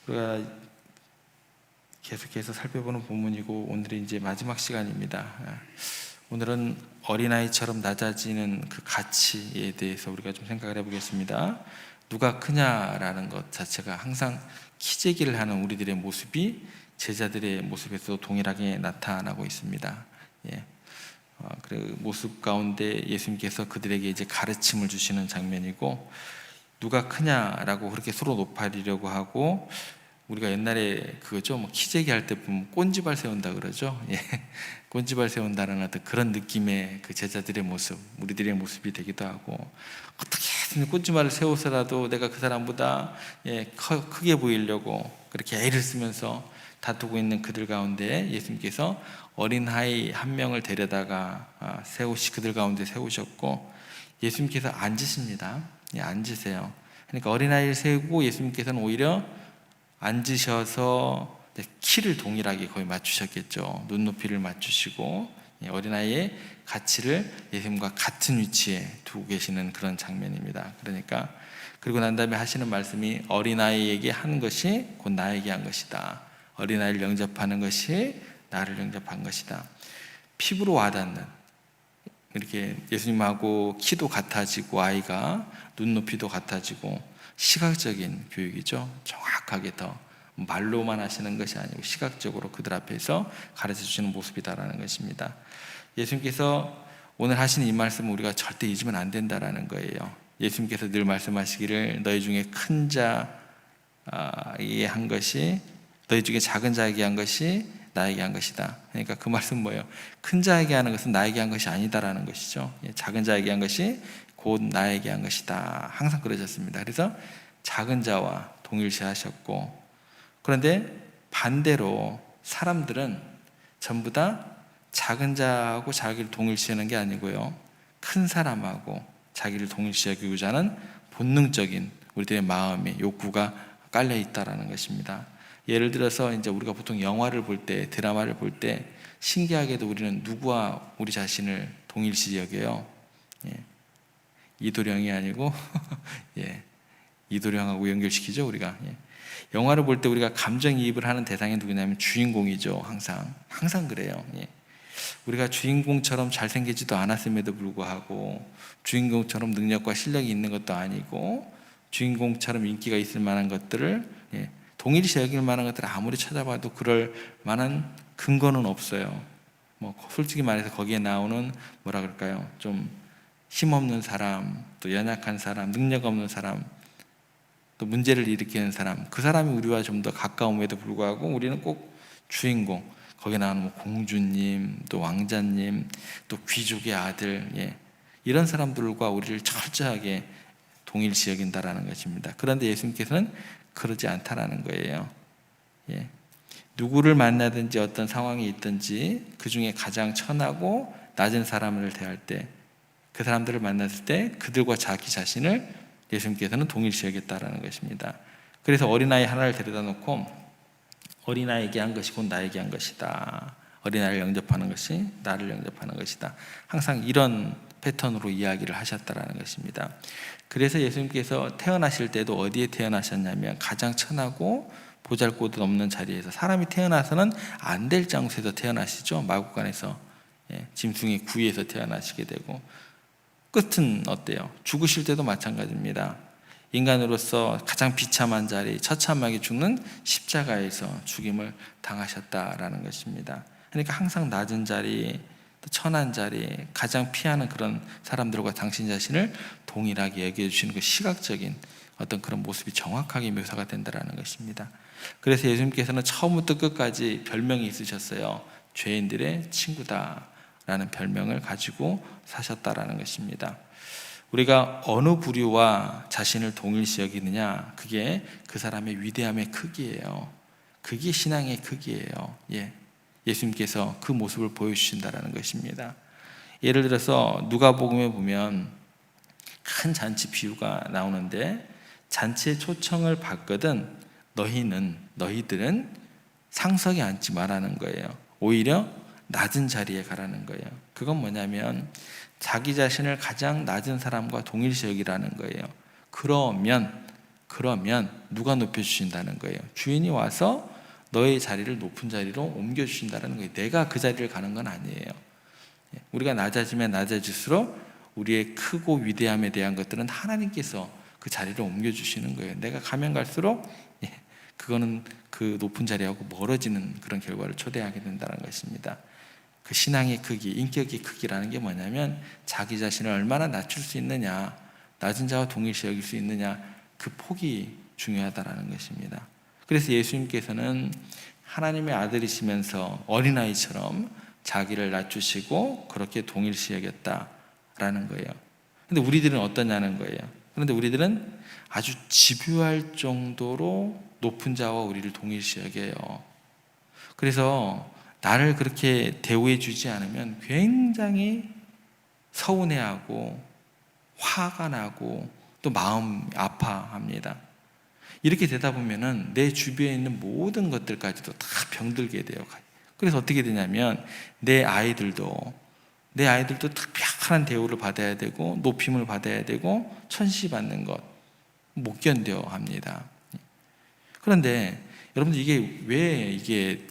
우리가 계속해서 살펴보는 본문이고 오늘이 이제 마지막 시간입니다. 오늘은 어린아이처럼 낮아지는 그 가치에 대해서 우리가 좀 생각을 해보겠습니다. 누가 크냐라는 것 자체가 항상 키재기를 하는 우리들의 모습이 제자들의 모습에서 동일하게 나타나고 있습니다. 그 모습 가운데 예수님께서 그들에게 이제 가르침을 주시는 장면이고, 누가 크냐라고 그렇게 서로 높아리려고 하고, 우리가 옛날에 그거죠, 뭐 키재기 할 때 보면 꼰지발 세운다 그러죠. 꼰지발 세운다는 어떤 그런 느낌의 그 제자들의 모습, 우리들의 모습이 되기도 하고, 어떻게든 꼰지발을 세워서라도 내가 그 사람보다 크게 보이려고 그렇게 애를 쓰면서 다투고 있는 그들 가운데 예수님께서 어린아이 한 명을 데려다가 그들 가운데 세우셨고, 예수님께서 앉으십니다. 앉으세요. 그러니까 어린아이를 세우고 예수님께서는 오히려 앉으셔서 키를 동일하게 거의 맞추셨겠죠. 눈높이를 맞추시고 어린아이의 가치를 예수님과 같은 위치에 두고 계시는 그런 장면입니다. 그러니까 그리고 난 다음에 하시는 말씀이 어린아이에게 하는 것이 곧 나에게 한 것이다. 어린아이를 영접하는 것이 나를 영접한 것이다. 피부로 와닿는, 이렇게 예수님하고 키도 같아지고 아이가 눈높이도 같아지고 시각적인 교육이죠. 정확하게 더 말로만 하시는 것이 아니고 시각적으로 그들 앞에서 가르쳐 주시는 모습이다라는 것입니다. 예수님께서 오늘 하시는 이 말씀은 우리가 절대 잊으면 안 된다라는 거예요. 예수님께서 늘 말씀하시기를 너희 중에 큰 자에게 한 것이, 너희 중에 작은 자에게 한 것이 나에게 한 것이다. 그러니까 그 말씀은 뭐예요? 큰 자에게 하는 것은 나에게 한 것이 아니다라는 것이죠. 작은 자에게 한 것이 곧 나에게 한 것이다. 항상 그러셨습니다. 그래서 작은 자와 동일시하셨고, 그런데 반대로 사람들은 전부 다 작은 자하고 자기를 동일시하는 게 아니고요, 큰 사람하고 자기를 동일시하고자 하는 본능적인 우리들의 마음의 욕구가 깔려 있다라는 것입니다. 예를 들어서 이제 우리가 보통 영화를 볼 때, 드라마를 볼 때 신기하게도 우리는 누구와 우리 자신을 동일시 여겨요? 이도령이 아니고 이도령하고 연결시키죠, 우리가. 영화를 볼 때 우리가 감정이입을 하는 대상이 누구냐면 주인공이죠. 항상 그래요. 우리가 주인공처럼 잘생기지도 않았음에도 불구하고, 주인공처럼 능력과 실력이 있는 것도 아니고, 주인공처럼 인기가 있을 만한 것들을 동일시 여길 만한 것들을 아무리 찾아봐도 그럴 만한 근거는 없어요. 솔직히 말해서 거기에 나오는 뭐라 그럴까요? 좀 힘없는 사람, 또 연약한 사람, 능력 없는 사람, 또 문제를 일으키는 사람, 그 사람이 우리와 좀 더 가까움에도 불구하고 우리는 꼭 주인공, 거기에 나오는 뭐 공주님, 또 왕자님, 또 귀족의 아들, 이런 사람들과 우리를 철저하게 동일시 여긴다라는 것입니다. 그런데 예수님께서는 그러지 않다라는 거예요. 누구를 만나든지 어떤 상황이 있든지 그 중에 가장 천하고 낮은 사람을 대할 때, 그 사람들을 만났을 때 그들과 자기 자신을 예수님께서는 동일시 여겼다라는 것입니다. 그래서 어린아이 하나를 데려다 놓고 어린아이에게 한 것이 곧 나에게 한 것이다. 어린아이를 영접하는 것이 나를 영접하는 것이다. 항상 이런 패턴으로 이야기를 하셨다라는 것입니다. 그래서 예수님께서 태어나실 때도 어디에 태어나셨냐면 가장 천하고 보잘것 없는 자리에서, 사람이 태어나서는 안 될 장소에서 태어나시죠. 마구간에서, 짐승의 구에서 태어나시게 되고, 끝은 어때요? 죽으실 때도 마찬가지입니다. 인간으로서 가장 비참한 자리, 처참하게 죽는 십자가에서 죽임을 당하셨다라는 것입니다. 그러니까 항상 낮은 자리, 천한 자리, 가장 피하는 그런 사람들과 당신 자신을 동일하게 여겨주시는 그 시각적인 어떤 그런 모습이 정확하게 묘사가 된다는 것입니다. 그래서 예수님께서는 처음부터 끝까지 별명이 있으셨어요. 죄인들의 친구다라는 별명을 가지고 사셨다라는 것입니다. 우리가 어느 부류와 자신을 동일시 여기느냐, 그게 그 사람의 위대함의 크기예요. 그게 신앙의 크기예요. 예수님께서 그 모습을 보여주신다라는 것입니다. 예를 들어서 누가복음에 보면 큰 잔치 비유가 나오는데, 잔치의 초청을 받거든 너희들은 상석에 앉지 말라는 거예요. 오히려 낮은 자리에 가라는 거예요. 그건 뭐냐면 자기 자신을 가장 낮은 사람과 동일시 여기라는 거예요. 그러면 그러면 누가 높여주신다는 거예요? 주인이 와서 너의 자리를 높은 자리로 옮겨주신다는 거예요. 내가 그 자리를 가는 건 아니에요. 우리가 낮아지면 낮아질수록 우리의 크고 위대함에 대한 것들은 하나님께서 그 자리를 옮겨주시는 거예요. 내가 가면 갈수록 그거는 그 높은 자리하고 멀어지는 그런 결과를 초래하게 된다는 것입니다. 그 신앙의 크기, 인격의 크기라는 게 뭐냐면 자기 자신을 얼마나 낮출 수 있느냐, 낮은 자와 동일시 여길 수 있느냐, 그 폭이 중요하다는 것입니다. 그래서 예수님께서는 하나님의 아들이시면서 어린아이처럼 자기를 낮추시고 그렇게 동일시 여겼다라는 거예요. 근데 우리들은 어떠냐는 거예요. 그런데 우리들은 아주 집요할 정도로 높은 자와 우리를 동일시 여겨요. 그래서 나를 그렇게 대우해 주지 않으면 굉장히 서운해하고 화가 나고 또 마음 아파합니다. 이렇게 되다 보면은 내 주변에 있는 모든 것들까지도 다 병들게 돼요. 그래서 어떻게 되냐면 내 아이들도 특별한 대우를 받아야 되고 높임을 받아야 되고 천시받는 것 못 견뎌 합니다. 그런데 여러분들 이게 왜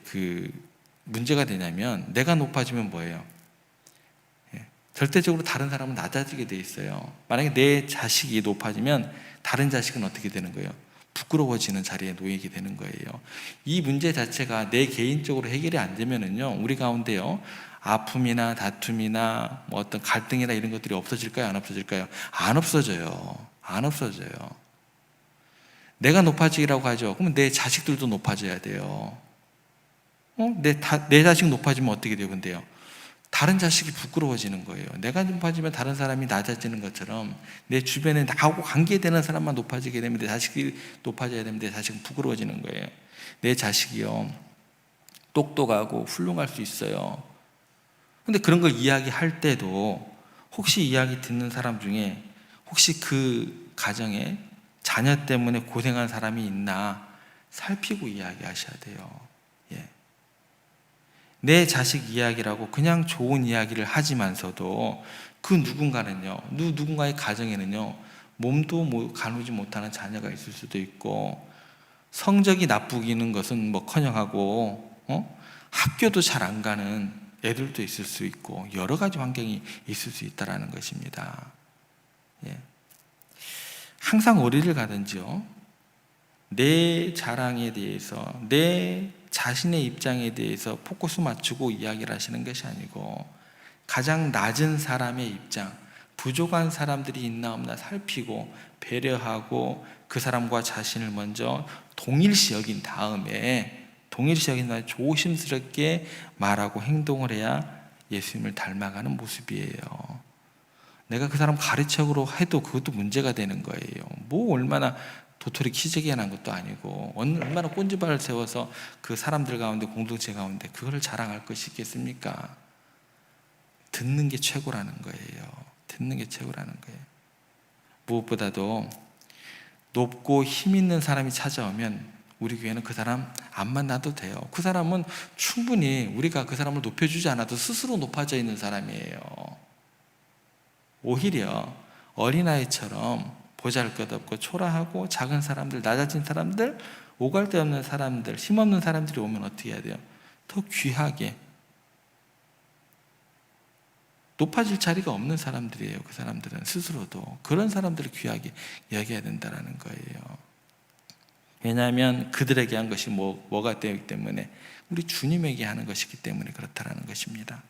그 문제가 되냐면 내가 높아지면 뭐예요? 절대적으로 다른 사람은 낮아지게 돼 있어요. 만약에 내 자식이 높아지면 다른 자식은 어떻게 되는 거예요? 부끄러워지는 자리에 놓이게 되는 거예요. 이 문제 자체가 내 개인적으로 해결이 안 되면은요, 우리 가운데요, 아픔이나 다툼이나 뭐 어떤 갈등이나 이런 것들이 없어질까요? 안 없어질까요? 안 없어져요. 안 없어져요. 내가 높아지라고 하죠. 그러면 내 자식들도 높아져야 돼요. 내 자식 높아지면 어떻게 돼요? 근데요, 다른 자식이 부끄러워지는 거예요. 내가 높아지면 다른 사람이 낮아지는 것처럼 내 주변에 나하고 관계되는 사람만 높아지게 되면 내 자식이 높아져야 되면 내 자식은 부끄러워지는 거예요. 내 자식이요, 똑똑하고 훌륭할 수 있어요. 근데 그런 걸 이야기할 때도 혹시 이야기 듣는 사람 중에 혹시 그 가정에 자녀 때문에 고생한 사람이 있나 살피고 이야기하셔야 돼요. 내 자식 이야기라고 그냥 좋은 이야기를 하지만서도 그 누군가의 가정에는요, 몸도 가누지 못하는 자녀가 있을 수도 있고, 성적이 나쁘기는 것은 커녕하고, 학교도 잘 안 가는 애들도 있을 수 있고, 여러 가지 환경이 있을 수 있다는 것입니다. 항상 어디를 가든지요, 내 자랑에 대해서, 내 자신의 입장에 대해서 포커스 맞추고 이야기를 하시는 것이 아니고 가장 낮은 사람의 입장, 부족한 사람들이 있나 없나 살피고 배려하고 그 사람과 자신을 먼저 동일시 여긴 다음에 조심스럽게 말하고 행동을 해야 예수님을 닮아가는 모습이에요. 내가 그 사람 가르쳐으로 해도 그것도 문제가 되는 거예요. 얼마나 도토리 키재기가 난 것도 아니고 얼마나 꼰지발을 세워서 그 사람들 가운데, 공동체 가운데 그거를 자랑할 것이 있겠습니까? 듣는 게 최고라는 거예요. 듣는 게 최고라는 거예요. 무엇보다도 높고 힘 있는 사람이 찾아오면 우리 교회는 그 사람 안 만나도 돼요. 그 사람은 충분히 우리가 그 사람을 높여주지 않아도 스스로 높아져 있는 사람이에요. 오히려 어린아이처럼 보잘것없고 초라하고 작은 사람들, 낮아진 사람들, 오갈 데 없는 사람들, 힘없는 사람들이 오면 어떻게 해야 돼요? 더 귀하게, 높아질 자리가 없는 사람들이에요. 그 사람들은 스스로도 그런 사람들을 귀하게 여겨야 된다는 거예요. 왜냐하면 그들에게 한 것이 뭐가 되기 때문에 우리 주님에게 하는 것이기 때문에 그렇다는 것입니다.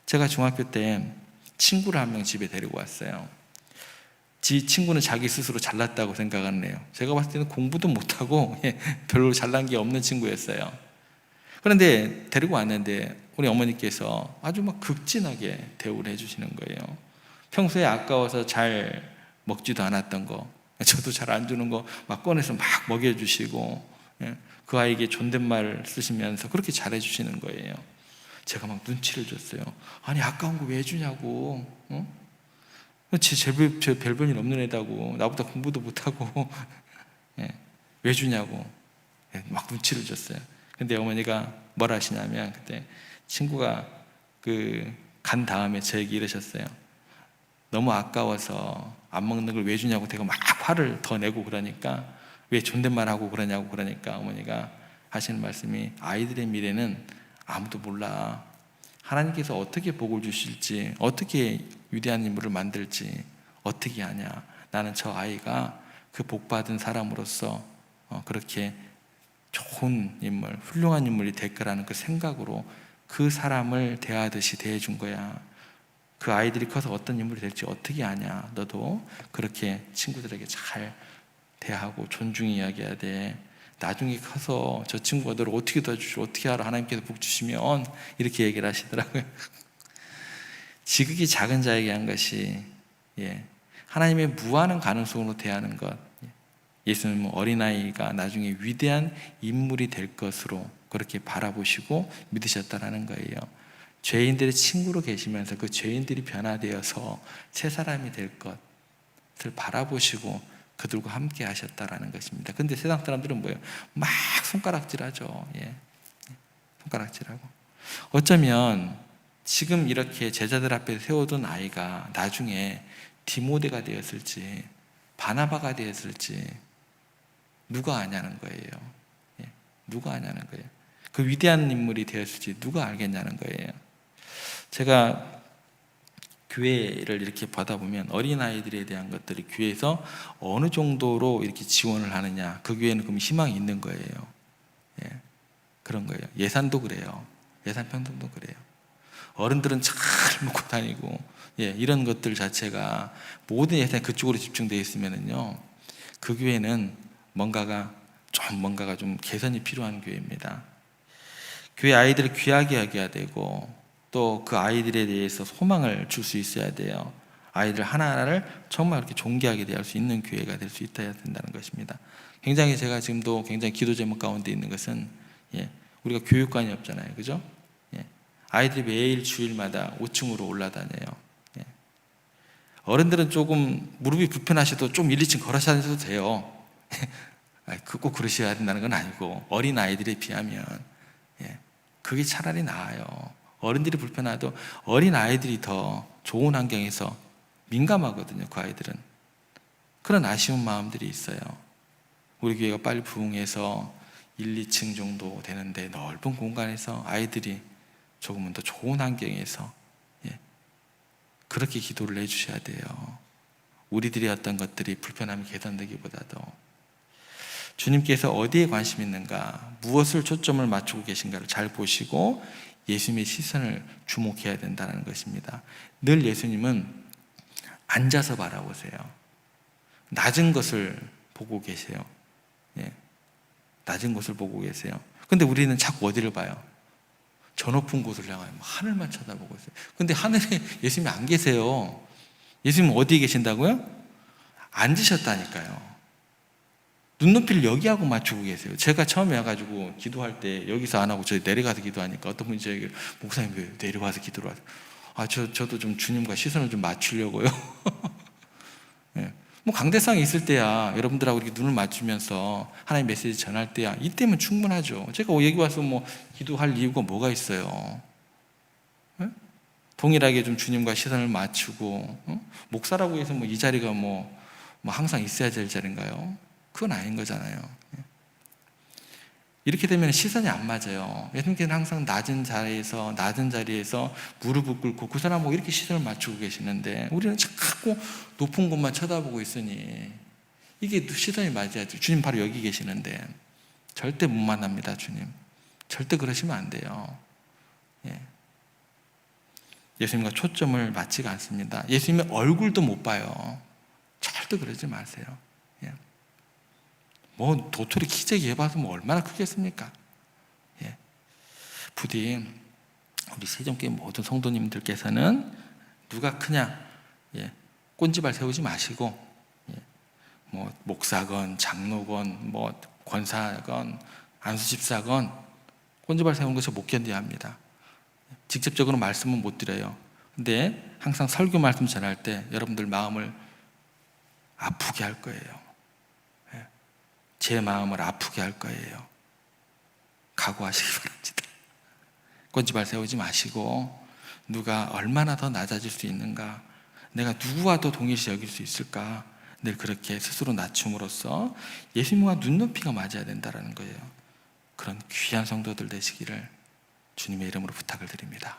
제가 중학교 때 친구를 한 명 집에 데리고 왔어요. 지 친구는 자기 스스로 잘났다고 생각하는 애요. 제가 봤을 때는 공부도 못하고 별로 잘난 게 없는 친구였어요. 그런데 데리고 왔는데 우리 어머니께서 아주 극진하게 대우를 해주시는 거예요. 평소에 아까워서 잘 먹지도 않았던 거, 저도 잘 안 주는 거 꺼내서 먹여주시고, 그 아이에게 존댓말 쓰시면서 그렇게 잘해주시는 거예요. 제가 눈치를 줬어요. 아니, 아까운 거 왜 주냐고. 제 별볼일 없는 애다고, 나보다 공부도 못하고 왜 주냐고 눈치를 줬어요. 근데 어머니가 뭐라 하시냐면, 그때 친구가 간 다음에 저에게 이러셨어요. 너무 아까워서 안 먹는 걸 왜 주냐고 제가 막 화를 더 내고 그러니까, 왜 존댓말하고 그러냐고 그러니까 어머니가 하시는 말씀이, 아이들의 미래는 아무도 몰라. 하나님께서 어떻게 복을 주실지, 어떻게 위대한 인물을 만들지 어떻게 아냐. 나는 저 아이가 그 복받은 사람으로서 그렇게 좋은 인물, 훌륭한 인물이 될 거라는 그 생각으로 그 사람을 대하듯이 대해준 거야. 그 아이들이 커서 어떤 인물이 될지 어떻게 아냐. 너도 그렇게 친구들에게 잘 대하고 존중히 이야기해야 돼. 나중에 커서 저 친구가 너를 어떻게 도와주시고 어떻게 알아, 하나님께서 복 주시면, 이렇게 얘기를 하시더라고요. 지극히 작은 자에게 한 것이 하나님의 무한한 가능성으로 대하는 것. 예수님은 어린아이가 나중에 위대한 인물이 될 것으로 그렇게 바라보시고 믿으셨다라는 거예요. 죄인들의 친구로 계시면서 그 죄인들이 변화되어서 새 사람이 될 것을 바라보시고 그들과 함께 하셨다라는 것입니다. 근데 세상 사람들은 뭐예요? 막 손가락질하죠. 손가락질하고. 어쩌면 지금 이렇게 제자들 앞에 세워둔 아이가 나중에 디모데가 되었을지 바나바가 되었을지 누가 아냐는 거예요. 누가 아냐는 거예요. 그 위대한 인물이 되었을지 누가 알겠냐는 거예요. 제가 교회를 이렇게 받아보면 어린아이들에 대한 것들이 교회에서 어느 정도로 이렇게 지원을 하느냐, 그 교회는 그럼 희망이 있는 거예요. 그런 거예요. 예산도 그래요. 예산 편성도 그래요. 어른들은 잘 먹고 다니고, 이런 것들 자체가 모든 예산이 그쪽으로 집중되어 있으면은요, 그 교회는 뭔가가 좀 개선이 필요한 교회입니다. 교회 아이들을 귀하게 여겨야 되고, 또 그 아이들에 대해서 소망을 줄 수 있어야 돼요. 아이들 하나하나를 정말 이렇게 존귀하게 대할 수 있는 교회가 될 수 있어야 된다는 것입니다. 굉장히 제가 지금도 굉장히 기도 제목 가운데 있는 것은, 우리가 교육관이 없잖아요, 그죠? 아이들이 매일 주일마다 5층으로 올라다녀요. 어른들은 조금 무릎이 불편하셔도 좀 1, 2층 걸어 다니셔도 돼요. 꼭 그러셔야 된다는 건 아니고, 어린 아이들에 비하면 그게 차라리 나아요. 어른들이 불편하도 어린 아이들이 더 좋은 환경에서 민감하거든요. 그 아이들은. 그런 아쉬운 마음들이 있어요. 우리 교회가 빨리 부흥해서 1, 2층 정도 되는데 넓은 공간에서 아이들이 조금은 더 좋은 환경에서 그렇게 기도를 해주셔야 돼요. 우리들이 어떤 것들이 불편함이 개선되기보다도 주님께서 어디에 관심 있는가, 무엇을 초점을 맞추고 계신가를 잘 보시고 예수님의 시선을 주목해야 된다는 것입니다. 늘 예수님은 앉아서 바라보세요. 낮은 것을 보고 계세요. 낮은 곳을 보고 계세요. 근데 우리는 자꾸 어디를 봐요? 저 높은 곳을 향하여 하늘만 쳐다보고 있어요. 근데 하늘에 예수님이 안 계세요. 예수님은 어디에 계신다고요? 앉으셨다니까요. 눈높이를 여기하고 맞추고 계세요. 제가 처음에 와가지고 기도할 때 여기서 안 하고 저 내려가서 기도하니까 어떤 분이 저에게, 목사님 왜 내려와서 기도를 하세요? 저도 좀 주님과 시선을 좀 맞추려고요. 뭐 강대상이 있을 때야, 여러분들하고 이렇게 눈을 맞추면서 하나님 메시지 전할 때야, 이때면 충분하죠. 제가 여기 와서 뭐 기도할 이유가 뭐가 있어요? 동일하게 좀 주님과 시선을 맞추고, 목사라고 해서 뭐 이 자리가 뭐 항상 있어야 될 자리인가요? 그건 아닌 거잖아요. 이렇게 되면 시선이 안 맞아요. 예수님께서는 항상 낮은 자리에서 무릎을 꿇고 그 사람하고 이렇게 시선을 맞추고 계시는데, 우리는 자꾸 높은 곳만 쳐다보고 있으니 이게 시선이 맞아야죠. 주님 바로 여기 계시는데 절대 못 만납니다. 주님 절대 그러시면 안 돼요. 예수님과 초점을 맞지가 않습니다. 예수님의 얼굴도 못 봐요. 절대 그러지 마세요. 뭐 도토리 키재기 해봐서 뭐 얼마나 크겠습니까? 부디 우리 세종교회 모든 성도님들께서는 누가 크냐, 꼰지발 세우지 마시고, 뭐 목사건 장로건 뭐 권사건 안수집사건 꼰지발 세우는 것을 못 견뎌야 합니다. 직접적으로 말씀은 못 드려요. 근데 항상 설교 말씀 전할 때 여러분들 마음을 아프게 할 거예요. 제 마음을 아프게 할 거예요. 각오하시기 바랍니다. 꼰지발 세우지 마시고, 누가 얼마나 더 낮아질 수 있는가, 내가 누구와 더 동일시 여길 수 있을까? 늘 그렇게 스스로 낮춤으로써 예수님과 눈높이가 맞아야 된다는 거예요. 그런 귀한 성도들 되시기를 주님의 이름으로 부탁을 드립니다.